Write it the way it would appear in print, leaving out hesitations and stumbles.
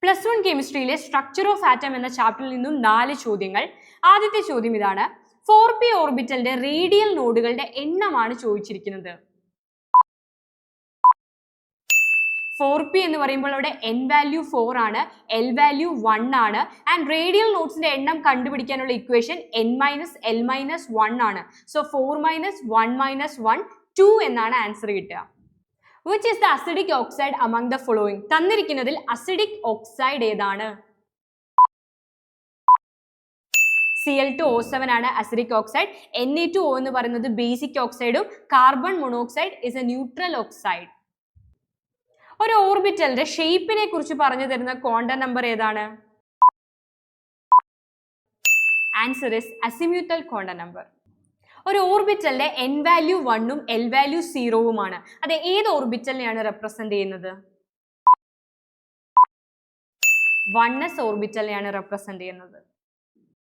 +1 കെമിസ്ട്രിയിലെ structure of atom എന്ന ചാപ്റ്ററിൽ നിന്നും 4 ചോദ്യങ്ങൾ. ആദ്യത്തെ ചോദ്യം ഇതാണ്. 4p ഓർബിറ്റലിന്റെ റേഡിയൽ നോഡുകളുടെ എണ്ണമാണ് ചോദിച്ചിരിക്കുന്നത്. 4p എന്ന് പറയുമ്പോൾ അവിടെ n വാല്യൂ 4 ആണ്, l വാല്യൂ 1 ആണ്. ആൻഡ് റേഡിയൽ നോഡ്സിന്റെ എണ്ണം കണ്ടുപിടിക്കാനുള്ള ഇക്വേഷൻ n-l-1 ആണ്. സോ 4 - 1 - 1 2 എന്നാണ് ആൻസർ കിട്ടുക. Which is the acidic oxide among the following? തന്നിരിക്കുന്നതിൽ അസിഡിക് ഓക്സൈഡ് ഏതാണ്? Cl2O7 ആണ് അസിഡിക് ഓക്സൈഡ്. Na2O എന്ന് പറയുന്നത് ബേസിക് ഓക്സൈഡും carbon monoxide is a neutral oxide. ഒരു ഓർബിറ്റലിന്റെ ഷേപ്പിനെ കുറിച്ച് പറഞ്ഞു തരുന്ന ക്വാണ്ടം നമ്പർ ഏതാണ്? Answer is azimuthal quantum number. ഒരു ഓർബിറ്റലിന്റെ n വാല്യൂ 1ഉം l വാല്യൂ 0ഉമാണ്. അത് ഏത് ഓർബിറ്റലിനെയാണ് റെപ്രസെന്റ് ചെയ്യുന്നത്? 1s ഓർബിറ്റലിനെയാണ് റെപ്രസെന്റ് ചെയ്യുന്നത്.